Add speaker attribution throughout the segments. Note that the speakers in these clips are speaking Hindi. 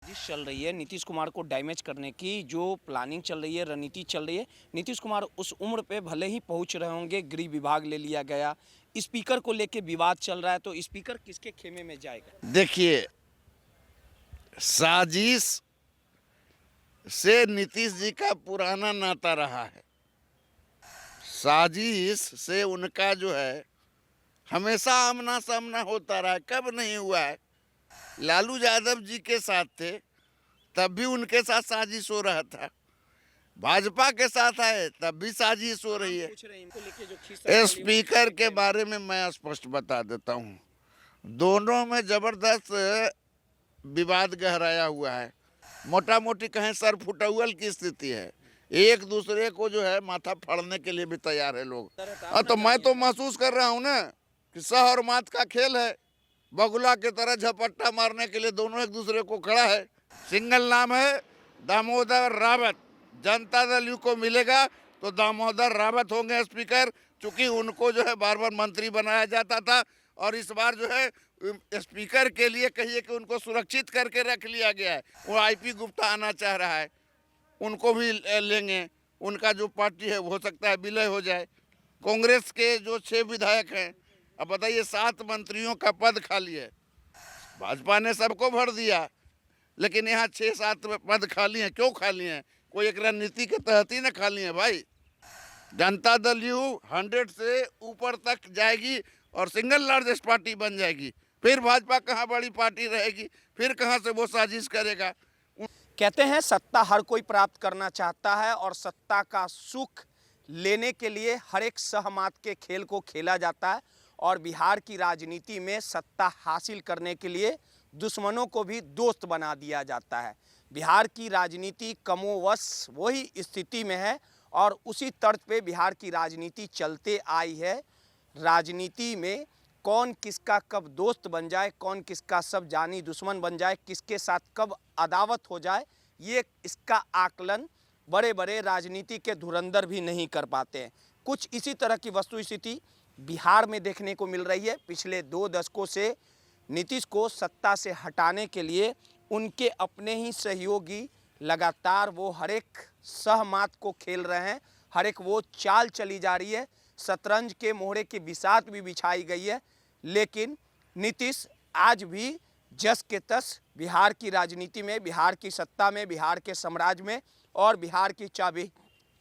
Speaker 1: साजिश चल रही है नीतीश कुमार को डैमेज करने की, जो प्लानिंग चल रही है, रणनीति चल रही है। नीतीश कुमार उस उम्र पे भले ही पहुंच रहे होंगे, गृह विभाग ले लिया गया, स्पीकर को लेके विवाद चल रहा है, तो स्पीकर किसके खेमे में जाएगा?
Speaker 2: देखिए, साजिश से नीतीश जी का पुराना नाता रहा है। साजिश से उनका जो है हमेशा आमना सामना होता रहा है। कब नहीं हुआ है? लालू यादव जी के साथ थे तब भी उनके साथ साजिश हो रहा था। भाजपा के साथ आए तब भी साजिश हो रही है।
Speaker 1: पूछ रहे हैं इनको लेके जो खींचा
Speaker 2: स्पीकर के बारे में मैं स्पष्ट बता देता हूँ, दोनों में जबरदस्त विवाद गहराया हुआ है। मोटा मोटी कहें सर फुटौल की स्थिति है। एक दूसरे को जो है माथा फाड़ने के लिए भी तैयार है लोग। तो मैं तो महसूस कर रहा हूँ ना कि सह और मात का खेल है। बगुला की तरह झपट्टा मारने के लिए दोनों एक दूसरे को खड़ा है। सिंगल नाम है दामोदर रावत। जनता दल यू को मिलेगा तो दामोदर रावत होंगे स्पीकर, चूंकि उनको जो है बार बार मंत्री बनाया जाता था और इस बार जो है स्पीकर के लिए कहिए कि उनको सुरक्षित करके रख लिया गया है। वो आईपी गुप्ता आना चाह रहा है, उनको भी लेंगे। उनका जो पार्टी है हो सकता है विलय हो जाए। कांग्रेस के जो 6 विधायक हैं, अब बताइए 7 मंत्रियों का पद खाली है। भाजपा ने सबको भर दिया, लेकिन यहाँ 6-7 पद खाली हैं। क्यों खाली हैं? कोई एक रणनीति के तहत ही ना खाली है भाई। जनता दल यू 100 से ऊपर तक जाएगी और सिंगल लार्जेस्ट पार्टी बन जाएगी। फिर भाजपा कहाँ बड़ी पार्टी रहेगी? फिर कहाँ से वो साजिश करेगा?
Speaker 1: कहते हैं सत्ता हर कोई प्राप्त करना चाहता है और सत्ता का सुख लेने के लिए हर एक सहमत के खेल को खेला जाता है। और बिहार की राजनीति में सत्ता हासिल करने के लिए दुश्मनों को भी दोस्त बना दिया जाता है। बिहार की राजनीति कमोवश वही स्थिति में है और उसी तर्ज पे बिहार की राजनीति चलते आई है। राजनीति में कौन किसका कब दोस्त बन जाए, कौन किसका सब जानी दुश्मन बन जाए, किसके साथ कब अदावत हो जाए, ये इसका आकलन बड़े बड़े राजनीति के धुरंधर भी नहीं कर पाते हैं। कुछ इसी तरह की वस्तुस्थिति बिहार में देखने को मिल रही है। पिछले 2 दशकों से नीतीश को सत्ता से हटाने के लिए उनके अपने ही सहयोगी लगातार वो हर एक सहमत को खेल रहे हैं, हर एक वो चाल चली जा रही है। शतरंज के मोहरे की बिसात भी बिछाई गई है, लेकिन नीतीश आज भी जस के तस बिहार की राजनीति में, बिहार की सत्ता में, बिहार के साम्राज्य में और बिहार की चाबी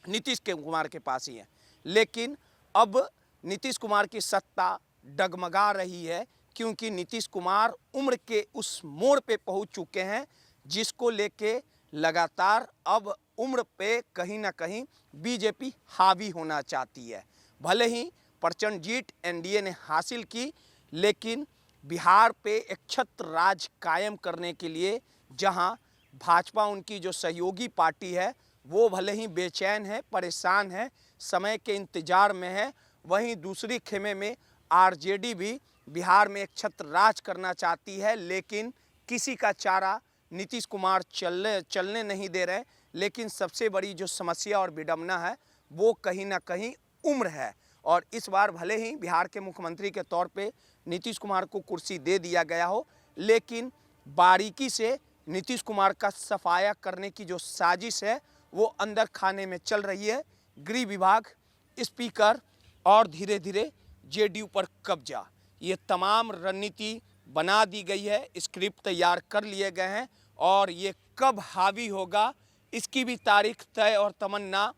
Speaker 1: नीतीश कुमार के पास ही है। लेकिन अब नीतीश कुमार की सत्ता डगमगा रही है, क्योंकि नीतीश कुमार उम्र के उस मोड़ पे पहुंच चुके हैं जिसको लेके लगातार अब उम्र पे कहीं ना कहीं बीजेपी हावी होना चाहती है। भले ही प्रचंड जीत एनडीए ने हासिल की, लेकिन बिहार पे एक छत्र राज कायम करने के लिए जहां भाजपा उनकी जो सहयोगी पार्टी है वो भले ही बेचैन है, परेशान है, समय के इंतजार में है, वहीं दूसरी खेमे में आरजेडी भी बिहार में एक छत्र राज करना चाहती है। लेकिन किसी का चारा नीतीश कुमार चलने नहीं दे रहे। लेकिन सबसे बड़ी जो समस्या और विडंबना है वो कहीं ना कहीं उम्र है। और इस बार भले ही बिहार के मुख्यमंत्री के तौर पे नीतीश कुमार को कुर्सी दे दिया गया हो, लेकिन बारीकी से नीतीश कुमार का सफाया करने की जो साजिश है वो अंदर खाने में चल रही है। गृह विभाग, स्पीकर और धीरे धीरे जेडीयू पर कब्जा, ये तमाम रणनीति बना दी गई है, स्क्रिप्ट तैयार कर लिए गए हैं और ये कब हावी होगा इसकी भी तारीख तय और तमन्ना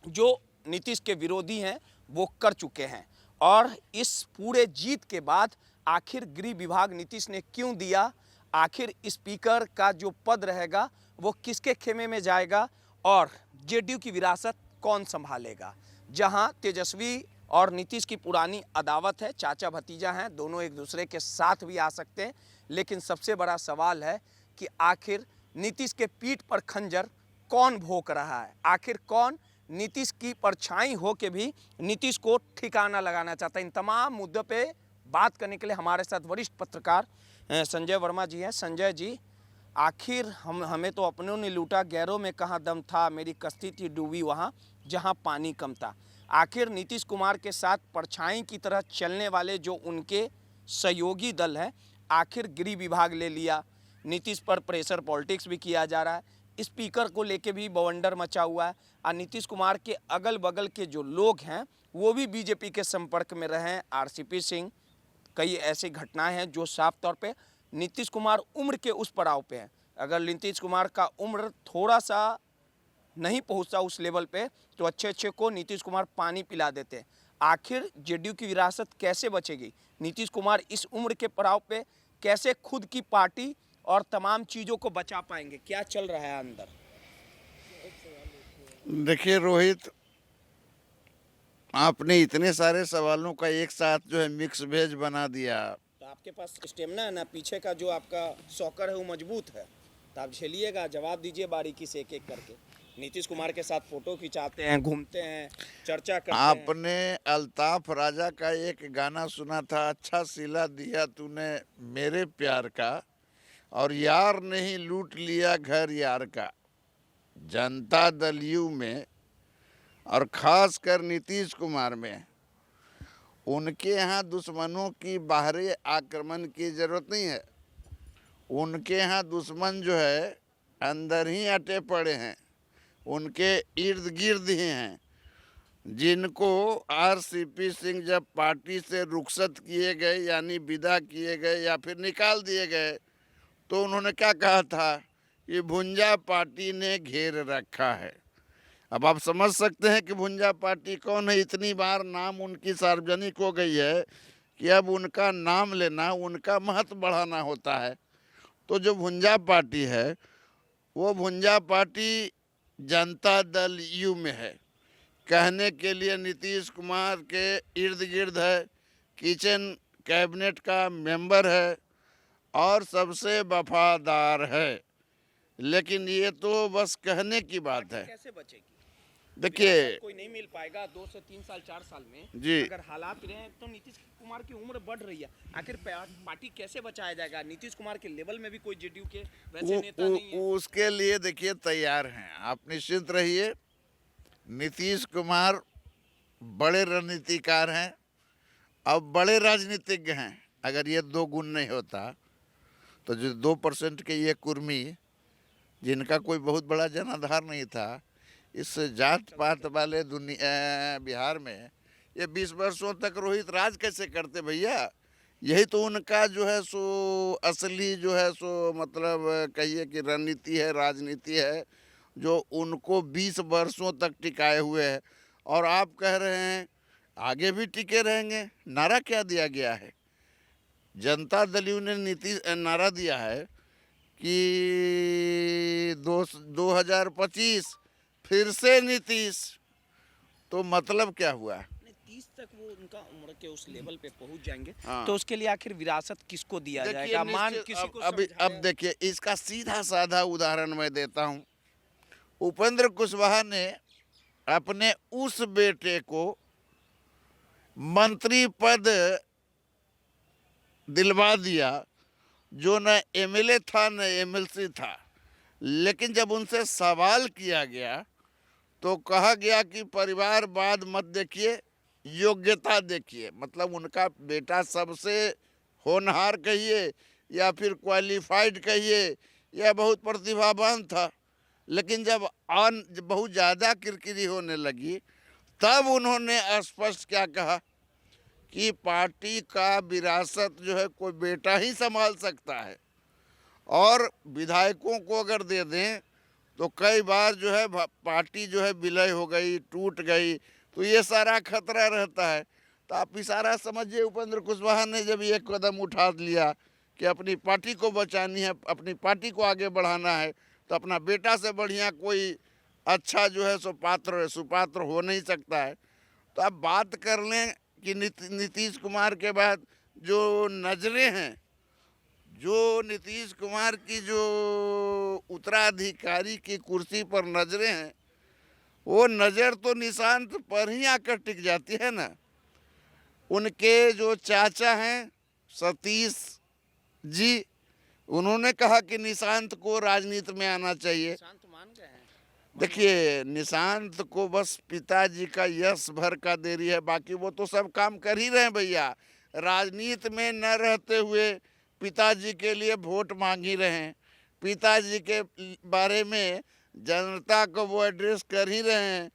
Speaker 1: जो नीतीश के विरोधी हैं वो कर चुके हैं। और इस पूरे जीत के बाद आखिर गृह विभाग नीतीश ने क्यों दिया, आखिर स्पीकर का जो पद रहेगा वो किसके खेमे में जाएगा और जेडीयू की विरासत कौन संभालेगा। जहां तेजस्वी और नीतीश की पुरानी अदावत है, चाचा भतीजा हैं, दोनों एक दूसरे के साथ भी आ सकते हैं, लेकिन सबसे बड़ा सवाल है कि आखिर नीतीश के पीठ पर खंजर कौन भोंक रहा है, आखिर कौन नीतीश की परछाई हो के भी नीतीश को ठिकाना लगाना चाहता है। इन तमाम मुद्दों पे बात करने के लिए हमारे साथ वरिष्ठ पत्रकार संजय वर्मा जी हैं। संजय जी, आखिर हमें तो अपनों ने लूटा, गैरों में कहाँ दम था, मेरी कश्ती थी डूबी वहाँ जहाँ पानी कम था। आखिर नीतीश कुमार के साथ परछाई की तरह चलने वाले जो उनके सहयोगी दल हैं, आखिर गृह विभाग ले लिया, नीतीश पर प्रेशर पॉलिटिक्स भी किया जा रहा है। स्पीकर को लेके भी बवंडर मचा हुआ है और नीतीश कुमार के अगल बगल के जो लोग हैं वो भी बीजेपी के संपर्क में रहे हैं। आरसीपी सिंह, कई ऐसी घटनाएं हैं जो साफ तौर पे नीतीश कुमार उम्र के उस पड़ाव पे हैं। अगर नीतीश कुमार का उम्र थोड़ा सा नहीं पहुंचता उस लेवल पे तो अच्छे को नीतीश कुमार पानी पिला देते हैं। आखिर जेडीयू की विरासत कैसे बचेगी? नीतीश कुमार इस उम्र के पड़ाव पे कैसे खुद की पार्टी और तमाम चीज़ों को बचा पाएंगे? क्या चल रहा है अंदर?
Speaker 2: देखिए रोहित, आपने इतने सारे सवालों का एक साथ जो है मिक्स वेज बना दिया।
Speaker 1: तो आपके पास स्टेमिना है ना, पीछे का जो आपका सॉकर है वो मजबूत है, तो आप झेलिएगा, जवाब दीजिए बारीकी से एक एक करके। नीतीश कुमार के साथ फोटो खिंचाते हैं, घूमते हैं, चर्चा करते हैं।
Speaker 2: आपने अल्ताफ राजा का एक गाना सुना था, अच्छा सिला दिया तूने मेरे प्यार का, और यार नहीं लूट लिया घर यार का। जनता दल यू में और खास कर नीतीश कुमार में उनके यहाँ दुश्मनों की बाहरी आक्रमण की जरूरत नहीं है। उनके यहाँ दुश्मन जो है अंदर ही अटे पड़े हैं, उनके इर्द गिर्द ही हैं, जिनको आरसीपी सिंह जब पार्टी से रुखसत किए गए यानी विदा किए गए या फिर निकाल दिए गए तो उन्होंने क्या कहा था कि भुंजा पार्टी ने घेर रखा है। अब आप समझ सकते हैं कि भुंजा पार्टी कौन है। इतनी बार नाम उनकी सार्वजनिक हो गई है कि अब उनका नाम लेना, उनका महत्व बढ़ाना होता है। तो जो भुंजा पार्टी है वो भुंजा पार्टी जनता दल यू में है। कहने के लिए नीतीश कुमार के इर्द गिर्द है, किचन कैबिनेट का मेंबर है और सबसे वफादार है, लेकिन ये तो बस कहने की बात है।
Speaker 1: कैसे बचेगी?
Speaker 2: देखिए,
Speaker 1: कोई नहीं मिल पाएगा 2 से 3 साल 4 साल में।
Speaker 2: जी,
Speaker 1: अगर हालात रहे तो नीतीश कुमार की उम्र बढ़ रही है, आखिर पार्टी कैसे बचाया जाएगा? नीतीश कुमार के लेवल में भी कोई जेडीयू के वैसे नेता नहीं है।
Speaker 2: उसके लिए देखिए तैयार हैं, आप निश्चिंत रहिए। नीतीश कुमार बड़े रणनीतिकार हैं, अब बड़े राजनीतिज्ञ हैं। अगर ये दो गुण नहीं होता तो जो 2% के ये कुर्मी जिनका कोई बहुत बड़ा जनाधार नहीं था, इस जात पात वाले दुनिया बिहार में ये 20 वर्षों तक रोहित राज कैसे करते भैया? यही तो उनका जो है सो असली जो है सो मतलब कहिए कि रणनीति है, राजनीति है, जो उनको 20 वर्षों तक टिकाए हुए है। और आप कह रहे हैं आगे भी टिके रहेंगे। नारा क्या दिया गया है? जनता दल यू ने नारा दिया है कि 2025 फिर से नीतीश। तो मतलब क्या हुआ?
Speaker 1: 30 तक वो उनका उम्र के उस लेवल पे पहुंच जाएंगे।
Speaker 2: हाँ।
Speaker 1: तो उसके लिए आखिर विरासत किसको दिया जाएगा? मान किसी को
Speaker 2: अब देखिए, इसका सीधा साधा उदाहरण मैं देता हूँ। उपेंद्र कुशवाहा ने अपने उस बेटे को मंत्री पद दिलवा दिया जो न एमएलए था न एमएलसी था, लेकिन जब उनसे सवाल किया गया तो कहा गया कि परिवारवाद मत देखिए, योग्यता देखिए। मतलब उनका बेटा सबसे होनहार कहिए या फिर क्वालिफाइड कहिए या बहुत प्रतिभावान था, लेकिन जब बहुत ज़्यादा किरकिरी होने लगी तब उन्होंने स्पष्ट क्या कहा कि पार्टी का विरासत जो है कोई बेटा ही संभाल सकता है, और विधायकों को अगर दे दें तो कई बार जो है पार्टी जो है विलय हो गई, टूट गई, तो ये सारा खतरा रहता है। तो आप इशारा समझिए, उपेंद्र कुशवाहा ने जब ये कदम उठा लिया कि अपनी पार्टी को बचानी है, अपनी पार्टी को आगे बढ़ाना है, तो अपना बेटा से बढ़िया कोई अच्छा जो है सो पात्र सुपात्र हो नहीं सकता है। तो आप बात कर लें कि नीतीश कुमार के बाद जो नजरें हैं, जो नीतीश कुमार की जो उत्तराधिकारी की कुर्सी पर नजरें हैं, वो नज़र तो निशांत पर ही आकर टिक जाती है ना। उनके जो चाचा हैं सतीश जी, उन्होंने कहा कि निशांत को राजनीति में आना चाहिए।
Speaker 1: मान गए हैं।
Speaker 2: देखिए, निशांत को बस पिताजी का यश भर का देरी है, बाकी वो तो सब काम कर ही रहे हैं भैया। राजनीति में न रहते हुए पिताजी के लिए वोट मांग ही रहे हैं, पिताजी के बारे में जनता को वो एड्रेस कर ही रहे हैं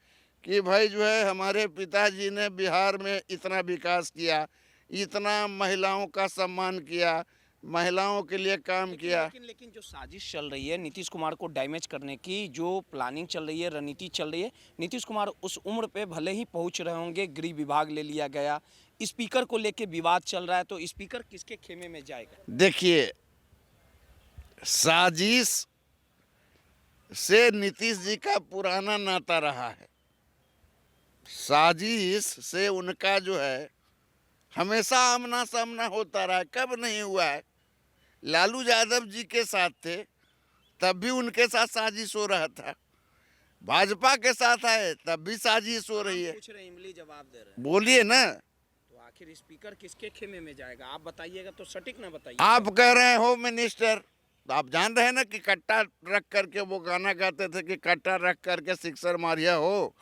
Speaker 2: कि भाई जो है हमारे पिताजी ने बिहार में इतना विकास किया, इतना महिलाओं का सम्मान किया, महिलाओं के लिए काम किया।
Speaker 1: लेकिन जो साजिश चल रही है नीतीश कुमार को डैमेज करने की, जो प्लानिंग चल रही है, रणनीति चल रही है, नीतीश कुमार उस उम्र पे भले ही पहुंच रहे होंगे, गृह विभाग ले लिया गया, स्पीकर को लेके विवाद चल रहा है, तो स्पीकर किसके खेमे में जाएगा?
Speaker 2: देखिए, साजिश से नीतीश जी का पुराना नाता रहा है, साजिश से उनका जो है हमेशा आमना सामना होता रहा है। कब नहीं हुआ है? लालू यादव जी के साथ थे तब भी उनके साथ साजिश हो रहा था, भाजपा के साथ आए तब भी साजिश हो रही है।
Speaker 1: पूछ रहे इमली जवाब दे रहे हैं,
Speaker 2: बोलिए ना।
Speaker 1: तो आखिर स्पीकर किसके खेमे में जाएगा? आप बताइएगा तो सटीक ना बताइए।
Speaker 2: आप कह रहे हैं होम मिनिस्टर, तो आप जान रहे हैं ना कि कट्टा रख करके वो गाना गाते थे कि कट्टा रख करके सिक्सर मारिया हो,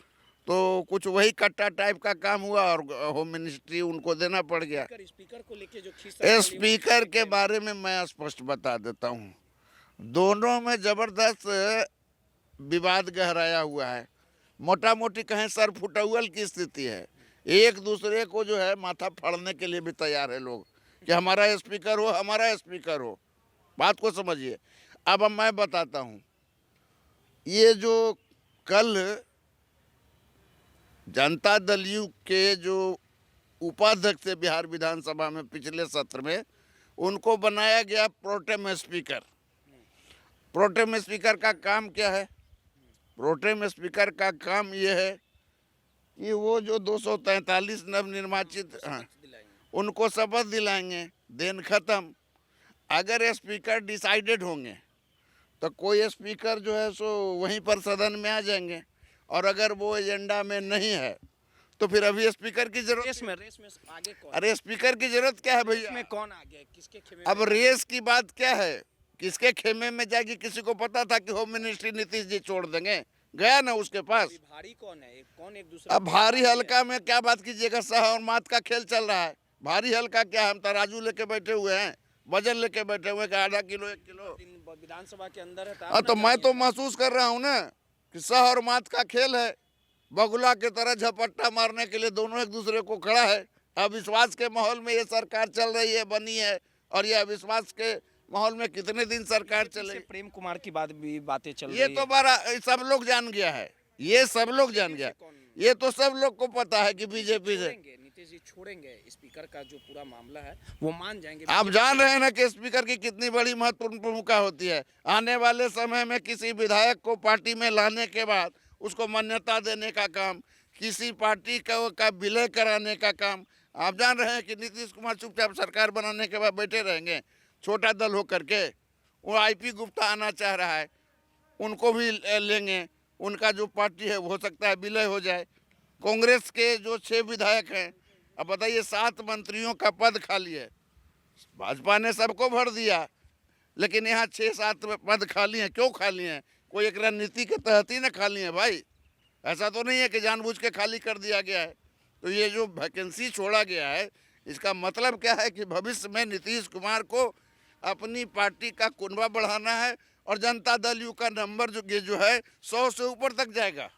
Speaker 2: तो कुछ वही कट्टा टाइप का काम हुआ और होम मिनिस्ट्री उनको देना पड़ गया।
Speaker 1: स्पीकर को लेके जो
Speaker 2: स्पीकर के बारे में मैं स्पष्ट बता देता हूँ, दोनों में जबरदस्त विवाद गहराया हुआ है, मोटा मोटी कहें सर फुटौल की स्थिति है। एक दूसरे को जो है माथा फाड़ने के लिए भी तैयार है लोग कि हमारा स्पीकर हो, हमारा स्पीकर हो। बात को समझिए। अब मैं बताता हूँ, ये जो कल जनता दल यू के जो उपाध्यक्ष थे बिहार विधानसभा में पिछले सत्र में, उनको बनाया गया प्रोटेम स्पीकर। प्रोटेम स्पीकर का काम क्या है? प्रोटेम स्पीकर का काम ये है कि वो जो 243 नवनिर्वाचित उनको शपथ दिलाएंगे, देन खत्म। अगर स्पीकर डिसाइडेड होंगे तो कोई स्पीकर जो है सो वहीं पर सदन में आ जाएंगे, और अगर वो एजेंडा में नहीं है तो फिर अभी स्पीकर की जरूरत।
Speaker 1: रेस में आगे कौन?
Speaker 2: अरे स्पीकर की जरूरत क्या है भैया?
Speaker 1: में कौन आ गया? किसके खेमे?
Speaker 2: अब रेस की बात क्या है? किसके खेमे में जाएगी? किसी को पता था कि होम मिनिस्ट्री नीतीश जी छोड़ देंगे? गया ना उसके पास।
Speaker 1: भारी कौन है? कौन एक दूसरे?
Speaker 2: अब भारी हल्का में क्या बात कीजिएगा, सह और मात का खेल चल रहा है। भारी हल्का क्या, हम तराजू लेके बैठे हुए हैं, वजन लेके बैठे हुए हैं, आधा किलो 1 किलो
Speaker 1: विधानसभा के अंदर है।
Speaker 2: हाँ, तो मैं तो महसूस कर रहा हूँ ना कि सह और मात का खेल है। बगुला की तरह झपट्टा मारने के लिए दोनों एक दूसरे को खड़ा है। अविश्वास के माहौल में ये सरकार चल रही है, बनी है, और ये अविश्वास के माहौल में कितने दिन सरकार चले?
Speaker 1: प्रेम कुमार की बातें चल रही
Speaker 2: ये
Speaker 1: है।
Speaker 2: तो बड़ा सब लोग जान गया है, ये सब लोग जान गया, ये तो सब लोग को पता है कि बीजेपी से
Speaker 1: नीतीश जी छोड़ेंगे। स्पीकर का जो पूरा मामला है वो मान जाएंगे।
Speaker 2: आप जान रहे हैं ना कि स्पीकर की कितनी बड़ी महत्वपूर्ण भूमिका होती है। आने वाले समय में किसी विधायक को पार्टी में लाने के बाद उसको मान्यता देने का काम, किसी पार्टी का विलय कराने का काम। आप जान रहे हैं कि नीतीश कुमार चुपचाप सरकार बनाने के बाद बैठे रहेंगे, छोटा दल होकर के। वो आईपी गुप्ता आना चाह रहा है, उनको भी लेंगे। उनका जो पार्टी है हो सकता है विलय हो जाए। कांग्रेस के जो 6 विधायक हैं, अब बताइए 7 मंत्रियों का पद खाली है। भाजपा ने सबको भर दिया, लेकिन यहाँ 6-7 पद खाली हैं। क्यों खाली हैं? कोई एक रणनीति के तहत ही ना खाली है भाई। ऐसा तो नहीं है कि जानबूझ के खाली कर दिया गया है। तो ये जो वैकेंसी छोड़ा गया है, इसका मतलब क्या है कि भविष्य में नीतीश कुमार को अपनी पार्टी का कुनबा बढ़ाना है, और जनता दल यू का नंबर जो है 100 से ऊपर तक जाएगा।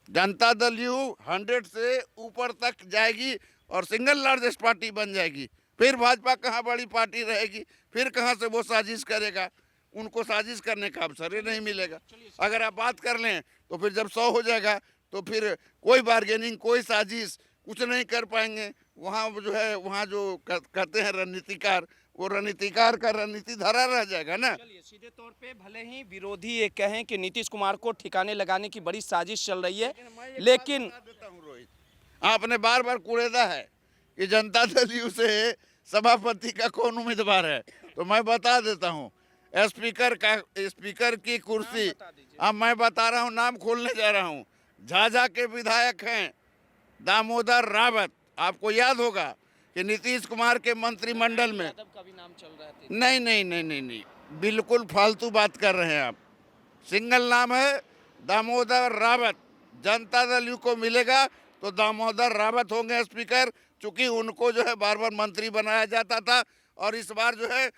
Speaker 2: जनता दल यू 100 से ऊपर तक जाएगी और सिंगल लार्जेस्ट पार्टी बन जाएगी। फिर भाजपा कहाँ बड़ी पार्टी रहेगी? फिर कहाँ से वो साजिश करेगा? उनको साजिश करने का अवसर ही नहीं मिलेगा। अगर आप बात कर लें तो फिर जब 100 हो जाएगा तो फिर कोई बार्गेनिंग, कोई साजिश कुछ नहीं कर पाएंगे। वहाँ जो है, वहाँ जो कहते हैं रणनीतिकार, वो रणनीतिकार का रणनीति धरा रह जाएगा ना।
Speaker 1: चलिए, सीधे तौर पे भले ही विरोधी ये कहें कि नीतीश कुमार को ठिकाने लगाने की बड़ी साजिश चल रही है, लेकिन
Speaker 2: आपने बार बार कुरेदा है कि जनता दल यू से सभापति का कौन उम्मीदवार है, तो मैं बता देता हूँ। स्पीकर की कुर्सी अब मैं बता रहा हूँ, नाम खोलने जा रहा हूँ। झाझा के विधायक हैं दामोदर रावत। आपको याद होगा कि नीतीश कुमार के मंत्रिमंडल में
Speaker 1: का भी नाम चल रहा है।
Speaker 2: नहीं नहीं नहीं नहीं नहीं, बिल्कुल फालतू बात कर रहे हैं आप। सिंगल नाम है दामोदर रावत। जनता दल यू को मिलेगा तो दामोदर रावत होंगे स्पीकर, चूंकि उनको जो है बार बार मंत्री बनाया जाता था और इस बार जो है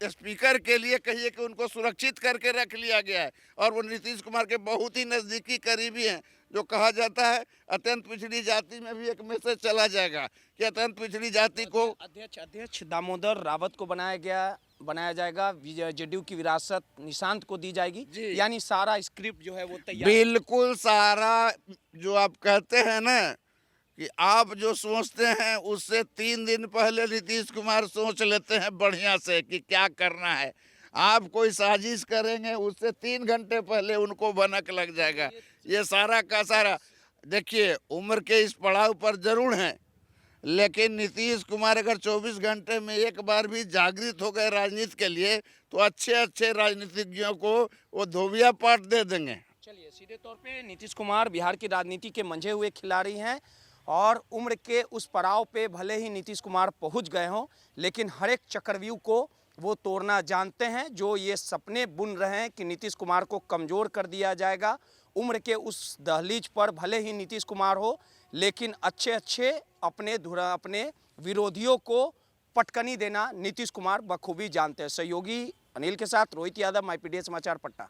Speaker 2: स्पीकर के लिए कहिए कि उनको सुरक्षित करके रख लिया गया है। और वो नीतीश कुमार के बहुत ही नज़दीकी करीबी हैं। जो कहा जाता है अत्यंत पिछड़ी जाति में भी एक मैसेज चला जाएगा कि अत्यंत पिछड़ी जाति को
Speaker 1: अध्यक्ष दामोदर रावत को बनाया जाएगा, जेडीयू की विरासत निशांत को दी जाएगी।
Speaker 2: जी।
Speaker 1: यानी सारा स्क्रिप्ट जो है वो तैयार।
Speaker 2: बिल्कुल सारा जो आप कहते हैं ना कि आप जो सोचते हैं उससे 3 दिन पहले नीतीश कुमार सोच लेते हैं बढ़िया से कि क्या करना है। आप कोई साजिश करेंगे उससे 3 घंटे पहले उनको भनक लग जाएगा। ये सारा का सारा देखिए उम्र के इस पड़ाव पर जरूर हैं, लेकिन नीतीश कुमार अगर 24 घंटे में एक बार भी जागृत हो गए राजनीति के लिए तो अच्छे अच्छे राजनीतिज्ञों को वो धोबिया पाठ दे देंगे।
Speaker 1: चलिए, सीधे तौर पे नीतीश कुमार बिहार की राजनीति के मंझे हुए खिलाड़ी हैं और उम्र के उस पड़ाव पे भले ही नीतीश कुमार पहुंच गए हों, लेकिन हर एक चक्रव्यूह को वो तोड़ना जानते हैं। जो ये सपने बुन रहे हैं कि नीतीश कुमार को कमज़ोर कर दिया जाएगा, उम्र के उस दहलीज पर भले ही नीतीश कुमार हो, लेकिन अच्छे अच्छे अपने विरोधियों को पटकनी देना नीतीश कुमार बखूबी जानते हैं। सहयोगी अनिल के साथ रोहित यादव, माईपीडीए समाचार, पटना।